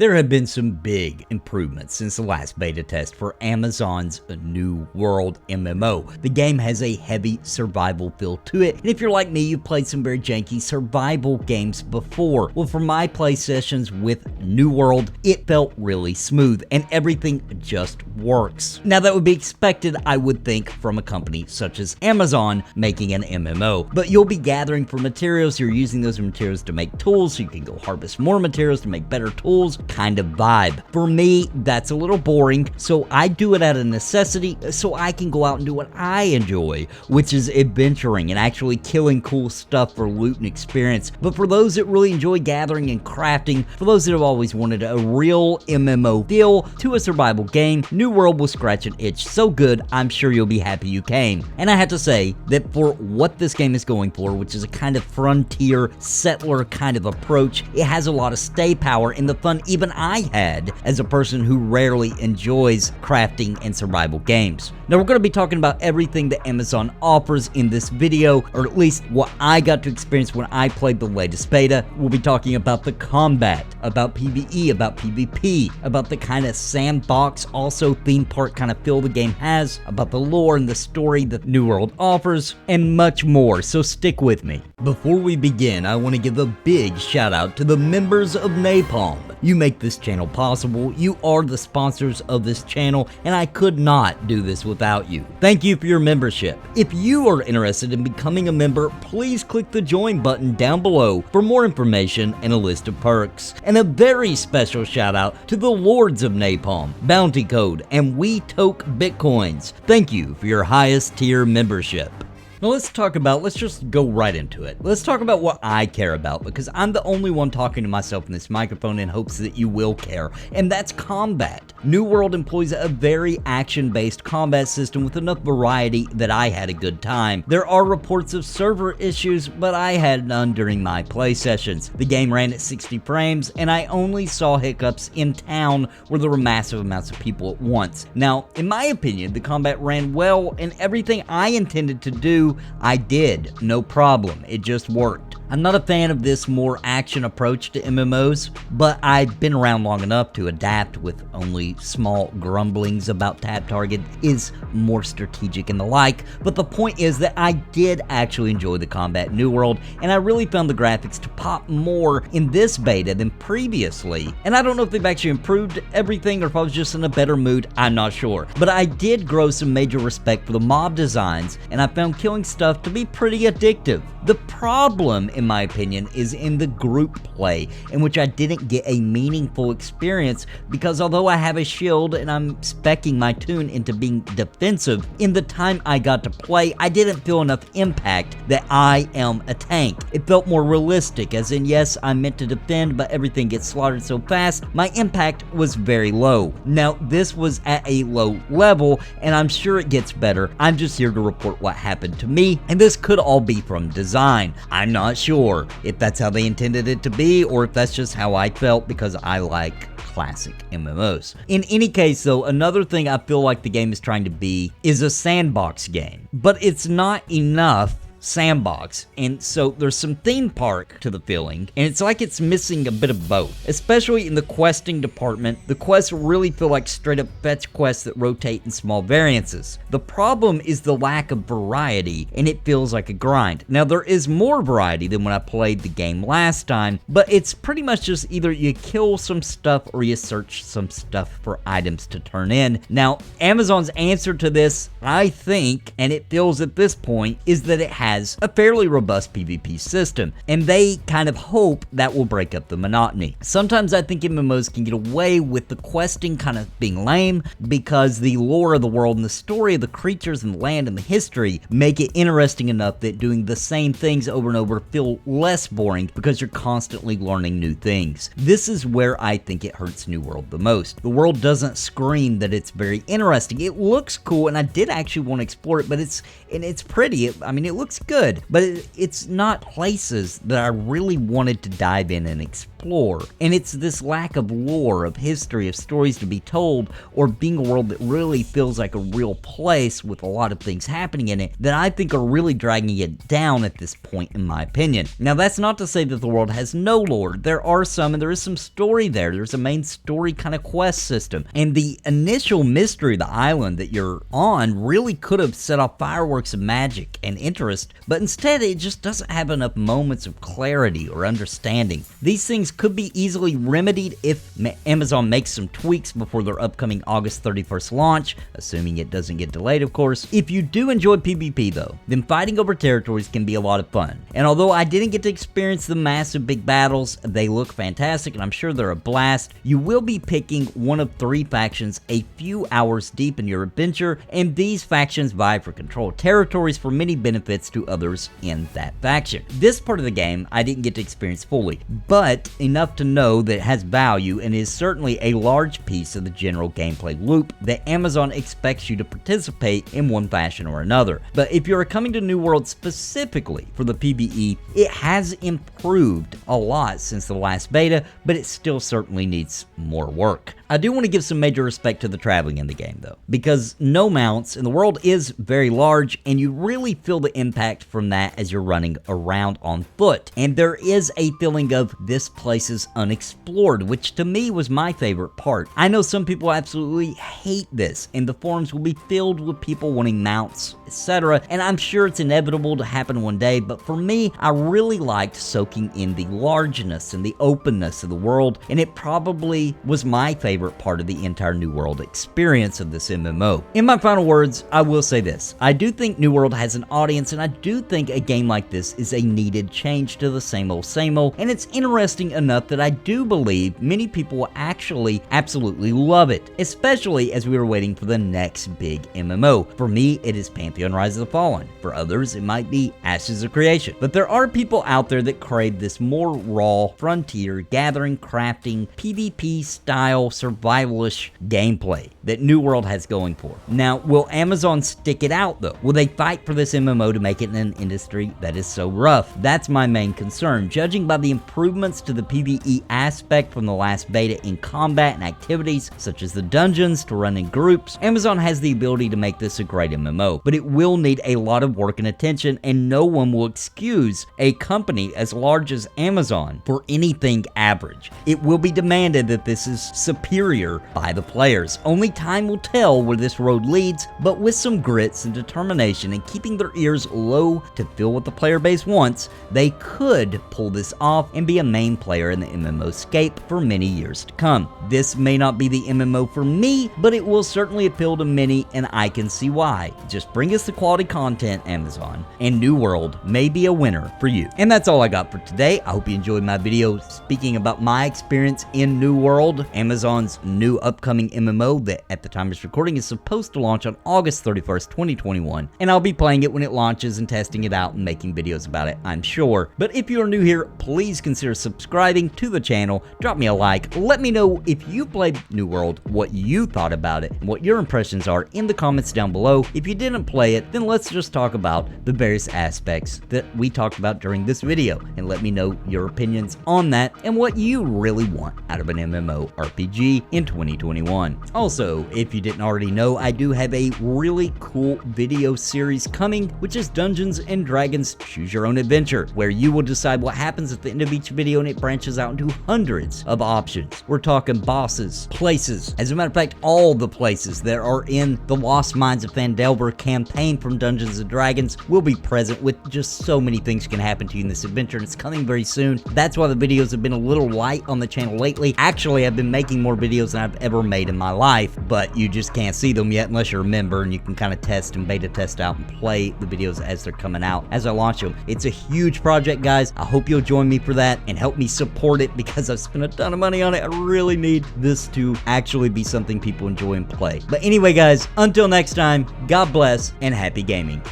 There have been some big improvements since the last beta test for Amazon's New World MMO. The game has a heavy survival feel to it, and if you're like me, you've played some very janky survival games before. Well, for my play sessions with New World, it felt really smooth, and everything just works. Now, that would be expected, I would think, from a company such as Amazon making an MMO, but you'll be gathering for materials, you're using those materials to make tools, so you can go harvest more materials to make better tools, kind of vibe. For me, that's a little boring, so I do it out of necessity so I can go out and do what I enjoy, which is adventuring and actually killing cool stuff for loot and experience. But for those that really enjoy gathering and crafting, for those that have always wanted a real MMO feel to a survival game, New World will scratch an itch so good, I'm sure you'll be happy you came. And I have to say that for what this game is going for, which is a kind of frontier settler kind of approach, it has a lot of stay power and the fun even I had as a person who rarely enjoys crafting and survival games. Now, we're going to be talking about everything that Amazon offers in this video, or at least what I got to experience when I played the latest beta. We'll be talking about the combat, about PvE, about PvP, about the kind of sandbox, also theme park kind of feel the game has, about the lore and the story that New World offers, and much more, so stick with me. Before we begin, I want to give a big shout out to the members of Napalm. You make this channel possible, you are the sponsors of this channel, and I could not do this without you. Thank you for your membership. If you are interested in becoming a member, please click the join button down below for more information and a list of perks. And a very special shout out to the Lords of Napalm, Bounty Code, and We Toke Bitcoins. Thank you for your highest tier membership. Now let's just go right into it. Let's talk about what I care about, because I'm the only one talking to myself in this microphone in hopes that you will care, and that's combat. New World employs a very action-based combat system with enough variety that I had a good time. There are reports of server issues, but I had none during my play sessions. The game ran at 60 frames, and I only saw hiccups in town where there were massive amounts of people at once. Now, in my opinion, the combat ran well, and everything I intended to do, I did, no problem, it just worked. I'm not a fan of this more action approach to MMOs, but I've been around long enough to adapt with only small grumblings about tab target is more strategic and the like, but the point is that I did actually enjoy the combat in New World, and I really found the graphics to pop more in this beta than previously, and I don't know if they've actually improved everything or if I was just in a better mood, I'm not sure, but I did grow some major respect for the mob designs, and I found killing stuff to be pretty addictive. The problem, in my opinion, is in the group play, in which I didn't get a meaningful experience because although I have a shield and I'm speccing my tune into being defensive, in the time I got to play, I didn't feel enough impact that I am a tank. It felt more realistic, as in, yes, I'm meant to defend, but everything gets slaughtered so fast, my impact was very low. Now, this was at a low level, and I'm sure it gets better. I'm just here to report what happened to me, and this could all be from design. I'm not sure if that's how they intended it to be or if that's just how I felt because I like classic MMOs. In any case though, another thing I feel like the game is trying to be is a sandbox game, but it's not enough sandbox, and so there's some theme park to the feeling, and it's like it's missing a bit of both, especially in the questing department. The quests really feel like straight up fetch quests that rotate in small variances. The problem is the lack of variety, and it feels like a grind. Now, there is more variety than when I played the game last time, but it's pretty much just either you kill some stuff or you search some stuff for items to turn in. Now, Amazon's answer to this, I think, and it feels at this point, is that it has a fairly robust PvP system, and they kind of hope that will break up the monotony. Sometimes I think MMOs can get away with the questing kind of being lame because the lore of the world and the story of the creatures and the land and the history make it interesting enough that doing the same things over and over feel less boring because you're constantly learning new things. This is where I think it hurts New World the most. The world doesn't scream that it's very interesting. It looks cool, and I did actually want to explore it, but it's pretty. I mean, it looks good, but it's not places that I really wanted to dive in and explore. explore. And it's this lack of lore, of history, of stories to be told, or being a world that really feels like a real place with a lot of things happening in it that I think are really dragging it down at this point, in my opinion. Now, that's not to say that the world has no lore. There are some, and there is some story there. There's a main story kind of quest system. And the initial mystery of the island that you're on really could have set off fireworks of magic and interest, but instead it just doesn't have enough moments of clarity or understanding. These things could be easily remedied if Amazon makes some tweaks before their upcoming August 31st launch, assuming it doesn't get delayed, of course. If you do enjoy PvP though, then fighting over territories can be a lot of fun. And although I didn't get to experience the massive big battles, they look fantastic and I'm sure they're a blast. You will be picking one of 3 factions a few hours deep in your adventure, and these factions vie for control of territories for many benefits to others in that faction. This part of the game I didn't get to experience fully, but enough to know that it has value and is certainly a large piece of the general gameplay loop that Amazon expects you to participate in one fashion or another. But if you're coming to New World specifically for the PvE, it has improved a lot since the last beta, but it still certainly needs more work. I do want to give some major respect to the traveling in the game though, because no mounts and the world is very large and you really feel the impact from that as you're running around on foot. And there is a feeling of this place is unexplored, which to me was my favorite part. I know some people absolutely hate this and the forums will be filled with people wanting mounts, etc. And I'm sure it's inevitable to happen one day, but for me, I really liked soaking in the largeness and the openness of the world, and it probably was my favorite part of the entire New World experience of this MMO. In my final words, I will say this. I do think New World has an audience, and I do think a game like this is a needed change to the same old, and it's interesting enough that I do believe many people will actually absolutely love it, especially as we are waiting for the next big MMO. For me, it is Pantheon Rise of the Fallen. For others, it might be Ashes of Creation. But there are people out there that crave this more raw, frontier, gathering, crafting, PvP style, survivalish gameplay that New World has going for. Now, will Amazon stick it out though? Will they fight for this MMO to make it an industry that is so rough? That's my main concern. Judging by the improvements to the PvE aspect from the last beta in combat and activities, such as the dungeons to run in groups, Amazon has the ability to make this a great MMO, but it will need a lot of work and attention, and no one will excuse a company as large as Amazon for anything average. It will be demanded that this is superior by the players. Only time will tell where this road leads, but with some grits and determination and keeping their ears low to feel what the player base wants, they could pull this off and be a main player in the MMO scape for many years to come. This may not be the MMO for me, but it will certainly appeal to many, and I can see why. Just bring us the quality content, Amazon, and New World may be a winner for you. And that's all I got for today. I hope you enjoyed my video speaking about my experience in New World, Amazon's new upcoming MMO that at the time of this recording is supposed to launch on August 31st, 2021. And I'll be playing it when it launches and testing it out and making videos about it, I'm sure. But if you're new here, please consider subscribing to the channel, drop me a like, let me know if you played New World, what you thought about it, and what your impressions are in the comments down below. If you didn't play it, then let's just talk about the various aspects that we talked about during this video, and let me know your opinions on that and what you really want out of an MMO RPG in 2021. Also, if you didn't already know, I do have a really cool video series coming, which is Dungeons and Dragons Choose Your Own Adventure, where you will decide what happens at the end of each video, and it branches out into hundreds of options. We're talking bosses, places, as a matter of fact, all the places that are in the Lost Mines of Phandelver campaign from Dungeons and Dragons will be present, with just so many things can happen to you in this adventure, and it's coming very soon. That's why the videos have been a little light on the channel lately. Actually, I've been making more videos than I've ever made in my life, but you just can't see them yet unless you're a member, and you can kind of test and beta test out and play the videos as they're coming out, as I launch them. It's a huge project, guys. I hope you'll join me for that and help me support it, because I've spent a ton of money on it. I really need this to actually be something people enjoy and play. But anyway, guys, until next time, God bless and happy gaming.